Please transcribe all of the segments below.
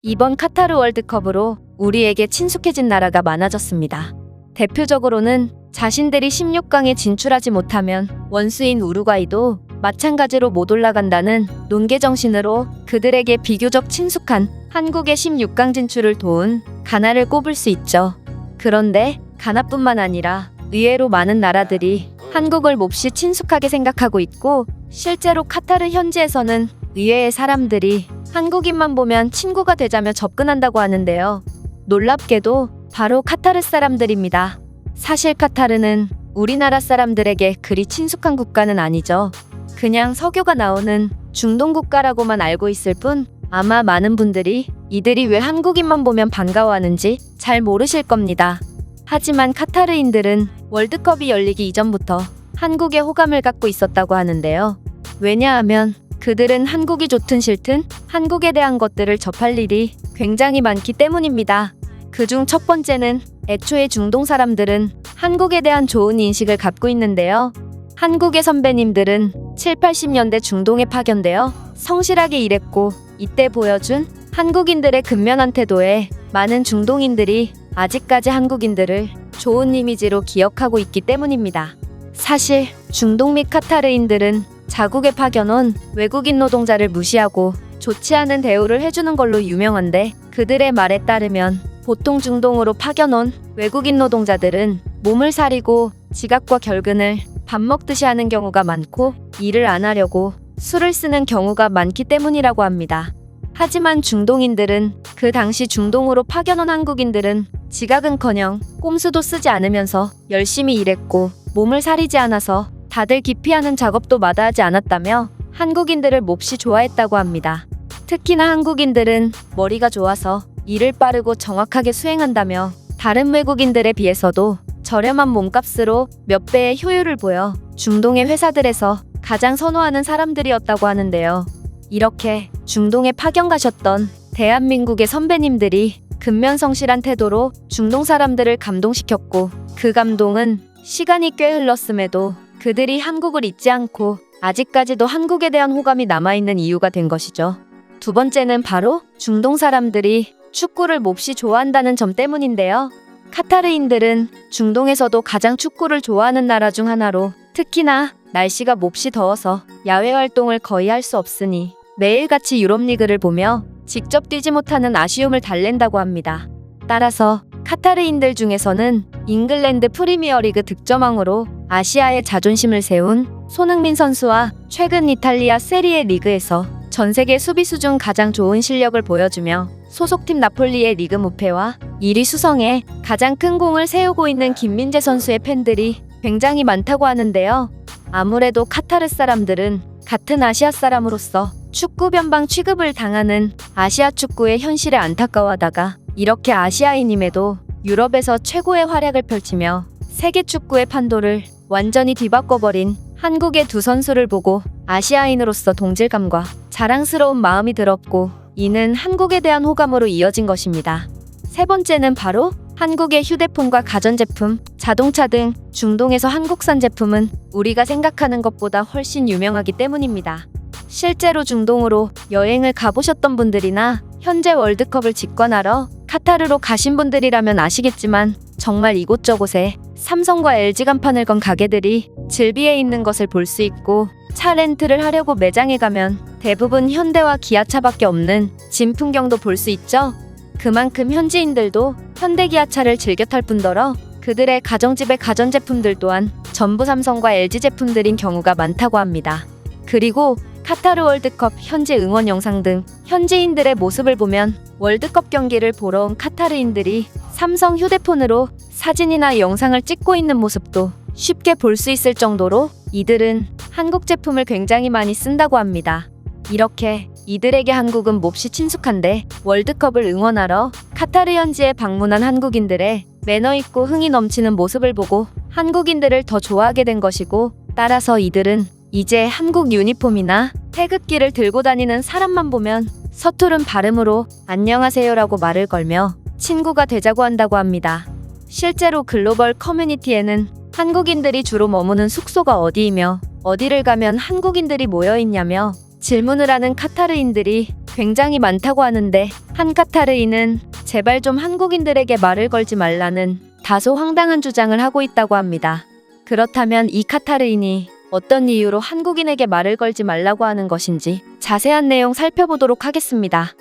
이번 카타르 월드컵으로 우리에게 친숙해진 나라가 많아졌습니다. 대표적으로는 자신들이 16강에 진출하지 못하면 원수인 우루과이도 마찬가지로 못 올라간다는 논개 정신으로 그들에게 비교적 친숙한 한국의 16강 진출을 도운 가나를 꼽을 수 있죠. 그런데 가나뿐만 아니라 의외로 많은 나라들이 한국을 몹시 친숙하게 생각하고 있고, 실제로 카타르 현지에서는 의외의 사람들이 한국인만 보면 친구가 되자며 접근한다고 하는데요. 놀랍게도 바로 카타르 사람들입니다. 사실 카타르는 우리나라 사람들에게 그리 친숙한 국가는 아니죠. 그냥 석유가 나오는 중동 국가라고만 알고 있을 뿐, 아마 많은 분들이 이들이 왜 한국인만 보면 반가워하는지 잘 모르실 겁니다. 하지만 카타르인들은 월드컵이 열리기 이전부터 한국에 호감을 갖고 있었다고 하는데요. 왜냐하면 그들은 한국이 좋든 싫든 한국에 대한 것들을 접할 일이 굉장히 많기 때문입니다. 그중 첫 번째는 애초에 중동 사람들은 한국에 대한 좋은 인식을 갖고 있는데요. 한국의 선배님들은 7, 80년대 중동에 파견되어 성실하게 일했고, 이때 보여준 한국인들의 근면한 태도에 많은 중동인들이 아직까지 한국인들을 좋은 이미지로 기억하고 있기 때문입니다. 사실 중동 및 카타르인들은 자국에 파견온 외국인 노동자를 무시하고 좋지 않은 대우를 해주는 걸로 유명한데, 그들의 말에 따르면 보통 중동으로 파견온 외국인 노동자들은 몸을 사리고 지갑과 결근을 밥 먹듯이 하는 경우가 많고, 일을 안 하려고 술을 쓰는 경우가 많기 때문이라고 합니다. 하지만 중동인들은 그 당시 중동으로 파견온 한국인들은 지각은커녕 꼼수도 쓰지 않으면서 열심히 일했고, 몸을 사리지 않아서 다들 기피하는 작업도 마다하지 않았다며 한국인들을 몹시 좋아했다고 합니다. 특히나 한국인들은 머리가 좋아서 일을 빠르고 정확하게 수행한다며 다른 외국인들에 비해서도 저렴한 몸값으로 몇 배의 효율을 보여 중동의 회사들에서 가장 선호하는 사람들이었다고 하는데요. 이렇게 중동에 파견 가셨던 대한민국의 선배님들이 근면성실한 태도로 중동 사람들을 감동시켰고, 그 감동은 시간이 꽤 흘렀음에도 그들이 한국을 잊지 않고 아직까지도 한국에 대한 호감이 남아있는 이유가 된 것이죠. 두 번째는 바로 중동 사람들이 축구를 몹시 좋아한다는 점 때문인데요. 카타르인들은 중동에서도 가장 축구를 좋아하는 나라 중 하나로, 특히나 날씨가 몹시 더워서 야외 활동을 거의 할 수 없으니 매일같이 유럽리그를 보며 직접 뛰지 못하는 아쉬움을 달랜다고 합니다. 따라서 카타르인들 중에서는 잉글랜드 프리미어리그 득점왕으로 아시아의 자존심을 세운 손흥민 선수와 최근 이탈리아 세리에 리그에서 전세계 수비수 중 가장 좋은 실력을 보여주며 소속팀 나폴리의 리그 무패와 1위 수성에 가장 큰 공을 세우고 있는 김민재 선수의 팬들이 굉장히 많다고 하는데요. 아무래도 카타르 사람들은 같은 아시아 사람으로서 축구 변방 취급을 당하는 아시아 축구의 현실에 안타까워하다가, 이렇게 아시아인임에도 유럽에서 최고의 활약을 펼치며 세계 축구의 판도를 완전히 뒤바꿔버린 한국의 두 선수를 보고 아시아인으로서 동질감과 자랑스러운 마음이 들었고, 이는 한국에 대한 호감으로 이어진 것입니다. 세 번째는 바로 한국의 휴대폰과 가전제품, 자동차 등 중동에서 한국산 제품은 우리가 생각하는 것보다 훨씬 유명하기 때문입니다. 실제로 중동으로 여행을 가보셨던 분들이나 현재 월드컵을 직관하러 카타르로 가신 분들이라면 아시겠지만, 정말 이곳저곳에 삼성과 LG 간판을 건 가게들이 즐비해 있는 것을 볼 수 있고, 차 렌트를 하려고 매장에 가면 대부분 현대와 기아차밖에 없는 진 풍경도 볼 수 있죠. 그만큼 현지인들도 현대 기아차를 즐겨 탈 뿐더러 그들의 가정집의 가전제품들 또한 전부 삼성과 LG 제품들인 경우가 많다고 합니다. 그리고 카타르 월드컵 현지 응원 영상 등 현지인들의 모습을 보면 월드컵 경기를 보러 온 카타르인들이 삼성 휴대폰으로 사진이나 영상을 찍고 있는 모습도 쉽게 볼 수 있을 정도로 이들은 한국 제품을 굉장히 많이 쓴다고 합니다. 이렇게 이들에게 한국은 몹시 친숙한데, 월드컵을 응원하러 카타르 현지에 방문한 한국인들의 매너있고 흥이 넘치는 모습을 보고 한국인들을 더 좋아하게 된 것이고, 따라서 이들은 이제 한국 유니폼이나 태극기를 들고 다니는 사람만 보면 서투른 발음으로 안녕하세요라고 말을 걸며 친구가 되자고 한다고 합니다. 실제로 글로벌 커뮤니티에는 한국인들이 주로 머무는 숙소가 어디이며 어디를 가면 한국인들이 모여있냐며 질문을 하는 카타르인들이 굉장히 많다고 하는데 한 카타르인은 제발 좀 한국인들에게 말을 걸지 말라는 다소 황당한 주장을 하고 있다고 합니다. 그렇다면 이 카타르인이 어떤 이유로 한국인에게 말을 걸지 말라고 하는 것인지 자세한 내용 살펴보도록 하겠습니다.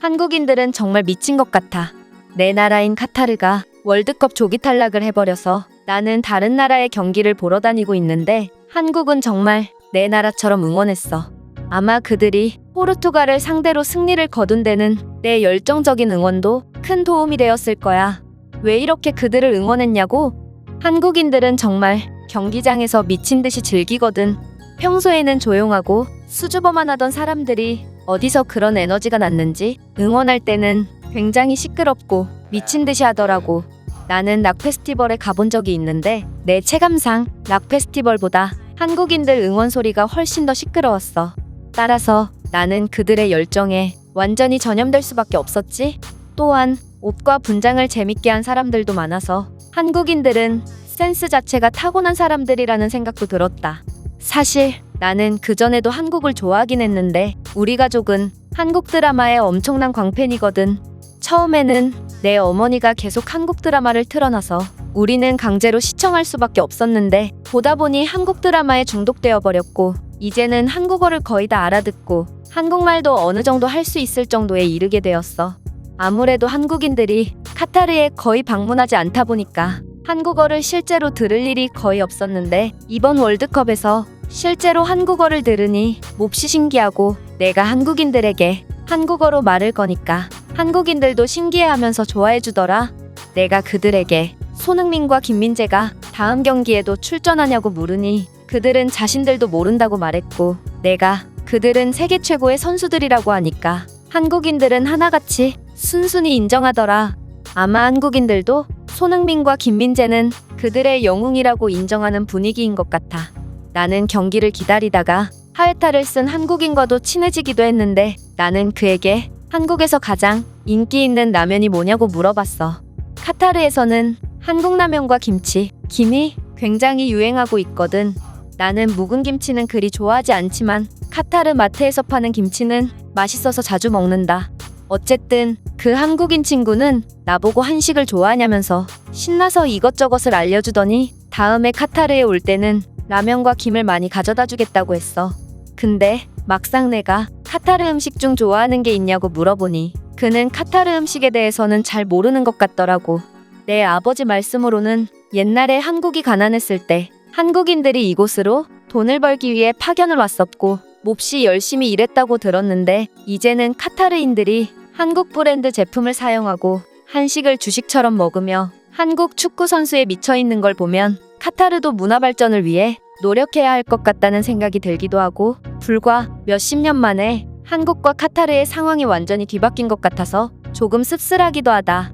한국인들은 정말 미친 것 같아. 내 나라인 카타르가 월드컵 조기 탈락을 해버려서 나는 다른 나라의 경기를 보러 다니고 있는데 한국은 정말 내 나라처럼 응원했어. 아마 그들이 포르투갈을 상대로 승리를 거둔 데는 내 열정적인 응원도 큰 도움이 되었을 거야. 왜 이렇게 그들을 응원했냐고? 한국인들은 정말 경기장에서 미친 듯이 즐기거든. 평소에는 조용하고 수줍어만 하던 사람들이 어디서 그런 에너지가 났는지 응원할 때는 굉장히 시끄럽고 미친 듯이 하더라고. 나는 락 페스티벌에 가본 적이 있는데 내 체감상 락 페스티벌보다 한국인들 응원 소리가 훨씬 더 시끄러웠어. 따라서 나는 그들의 열정에 완전히 전염될 수밖에 없었지. 또한 옷과 분장을 재밌게 한 사람들도 많아서 한국인들은 센스 자체가 타고난 사람들이라는 생각도 들었다. 사실 나는 그전에도 한국을 좋아하긴 했는데 우리 가족은 한국 드라마의 엄청난 광팬이거든. 처음에는 내 어머니가 계속 한국 드라마를 틀어놔서 우리는 강제로 시청할 수밖에 없었는데 보다 보니 한국 드라마에 중독되어 버렸고 이제는 한국어를 거의 다 알아듣고 한국말도 어느 정도 할 수 있을 정도에 이르게 되었어. 아무래도 한국인들이 카타르에 거의 방문하지 않다 보니까 한국어를 실제로 들을 일이 거의 없었는데 이번 월드컵에서 실제로 한국어를 들으니 몹시 신기하고 내가 한국인들에게 한국어로 말을 거니까 한국인들도 신기해하면서 좋아해주더라. 내가 그들에게 손흥민과 김민재가 다음 경기에도 출전하냐고 물으니 그들은 자신들도 모른다고 말했고 내가 그들은 세계 최고의 선수들이라고 하니까 한국인들은 하나같이 순순히 인정하더라. 아마 한국인들도 손흥민과 김민재는 그들의 영웅이라고 인정하는 분위기인 것 같아. 나는 경기를 기다리다가 하회탈을 쓴 한국인과도 친해지기도 했는데 나는 그에게 한국에서 가장 인기 있는 라면이 뭐냐고 물어봤어. 카타르에서는 한국 라면과 김치, 김이 굉장히 유행하고 있거든. 나는 묵은 김치는 그리 좋아하지 않지만 카타르 마트에서 파는 김치는 맛있어서 자주 먹는다. 어쨌든 그 한국인 친구는 나보고 한식을 좋아하냐면서 신나서 이것저것을 알려주더니 다음에 카타르에 올 때는 라면과 김을 많이 가져다 주겠다고 했어. 근데 막상 내가 카타르 음식 중 좋아하는 게 있냐고 물어보니 그는 카타르 음식에 대해서는 잘 모르는 것 같더라고. 내 아버지 말씀으로는 옛날에 한국이 가난했을 때 한국인들이 이곳으로 돈을 벌기 위해 파견을 왔었고 몹시 열심히 일했다고 들었는데 이제는 카타르인들이 한국 브랜드 제품을 사용하고 한식을 주식처럼 먹으며 한국 축구 선수에 미쳐 있는 걸 보면 카타르도 문화 발전을 위해 노력해야 할 것 같다는 생각이 들기도 하고 불과 몇십 년 만에 한국과 카타르의 상황이 완전히 뒤바뀐 것 같아서 조금 씁쓸하기도 하다.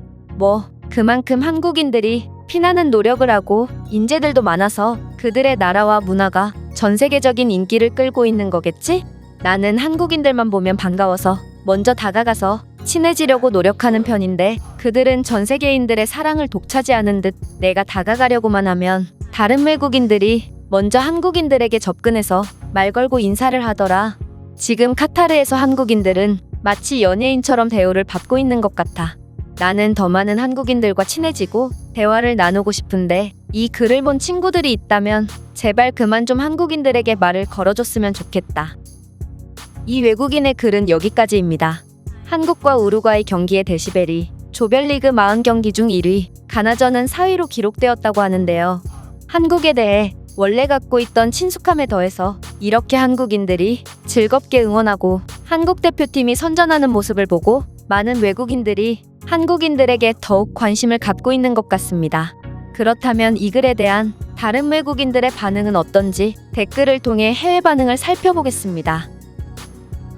그만큼 한국인들이 피나는 노력을 하고 인재들도 많아서 그들의 나라와 문화가 전 세계적인 인기를 끌고 있는 거겠지? 나는 한국인들만 보면 반가워서 먼저 다가가서 친해지려고 노력하는 편인데 그들은 전 세계인들의 사랑을 독차지하는 듯 내가 다가가려고만 하면 다른 외국인들이 먼저 한국인들에게 접근해서 말 걸고 인사를 하더라. 지금 카타르에서 한국인들은 마치 연예인처럼 대우를 받고 있는 것 같아. 나는 더 많은 한국인들과 친해지고 대화를 나누고 싶은데 이 글을 본 친구들이 있다면 제발 그만 좀 한국인들에게 말을 걸어줬으면 좋겠다. 이 외국인의 글은 여기까지입니다. 한국과 우루과이 경기의 데시벨이 조별리그 40경기 중 1위, 가나전은 4위로 기록되었다고 하는데요. 한국에 대해 원래 갖고 있던 친숙함에 더해서 이렇게 한국인들이 즐겁게 응원하고 한국 대표팀이 선전하는 모습을 보고 많은 외국인들이 한국인들에게 더욱 관심을 갖고 있는 것 같습니다. 그렇다면 이 글에 대한 다른 외국인들의 반응은 어떤지 댓글을 통해 해외 반응을 살펴보겠습니다.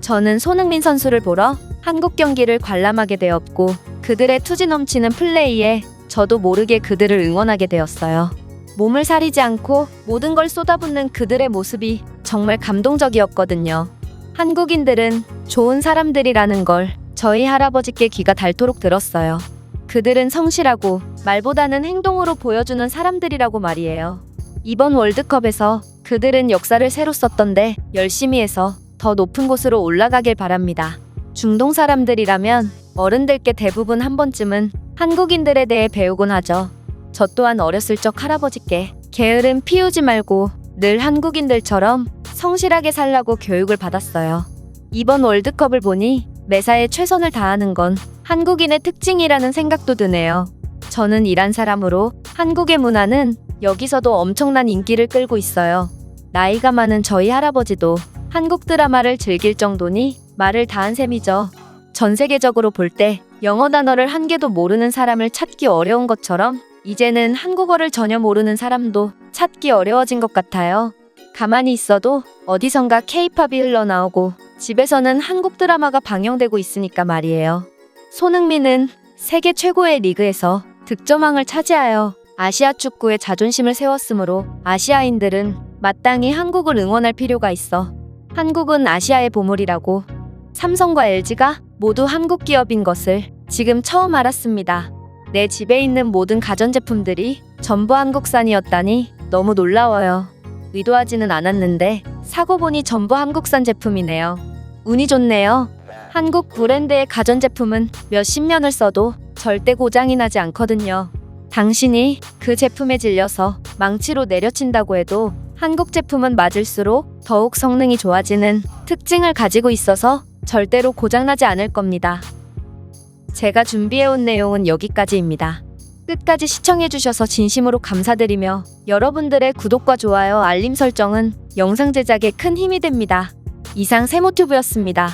저는 손흥민 선수를 보러 한국 경기를 관람하게 되었고 그들의 투지 넘치는 플레이에 저도 모르게 그들을 응원하게 되었어요. 몸을 사리지 않고 모든 걸 쏟아붓는 그들의 모습이 정말 감동적이었거든요. 한국인들은 좋은 사람들이라는 걸 저희 할아버지께 귀가 닳도록 들었어요. 그들은 성실하고 말보다는 행동으로 보여주는 사람들이라고 말이에요. 이번 월드컵에서 그들은 역사를 새로 썼던데 열심히 해서 더 높은 곳으로 올라가길 바랍니다. 중동 사람들이라면 어른들께 대부분 한 번쯤은 한국인들에 대해 배우곤 하죠. 저 또한 어렸을 적 할아버지께 게으름 피우지 말고 늘 한국인들처럼 성실하게 살라고 교육을 받았어요. 이번 월드컵을 보니 매사에 최선을 다하는 건 한국인의 특징이라는 생각도 드네요. 저는 이란 사람으로 한국의 문화는 여기서도 엄청난 인기를 끌고 있어요. 나이가 많은 저희 할아버지도 한국 드라마를 즐길 정도니 말을 다한 셈이죠. 전 세계적으로 볼 때 영어 단어를 한 개도 모르는 사람을 찾기 어려운 것처럼 이제는 한국어를 전혀 모르는 사람도 찾기 어려워진 것 같아요. 가만히 있어도 어디선가 케이팝이 흘러나오고 집에서는 한국 드라마가 방영되고 있으니까 말이에요. 손흥민은 세계 최고의 리그에서 득점왕을 차지하여 아시아 축구의 자존심을 세웠으므로 아시아인들은 마땅히 한국을 응원할 필요가 있어. 한국은 아시아의 보물이라고. 삼성과 LG가 모두 한국 기업인 것을 지금 처음 알았습니다. 내 집에 있는 모든 가전제품들이 전부 한국산이었다니 너무 놀라워요. 의도하지는 않았는데 사고 보니 전부 한국산 제품이네요. 운이 좋네요. 한국 브랜드의 가전제품은 몇십 년을 써도 절대 고장이 나지 않거든요. 당신이 그 제품에 질려서 망치로 내려친다고 해도 한국 제품은 맞을수록 더욱 성능이 좋아지는 특징을 가지고 있어서 절대로 고장나지 않을 겁니다. 제가 준비해온 내용은 여기까지입니다. 끝까지 시청해주셔서 진심으로 감사드리며 여러분들의 구독과 좋아요, 알림 설정은 영상 제작에 큰 힘이 됩니다. 이상 세모튜브였습니다.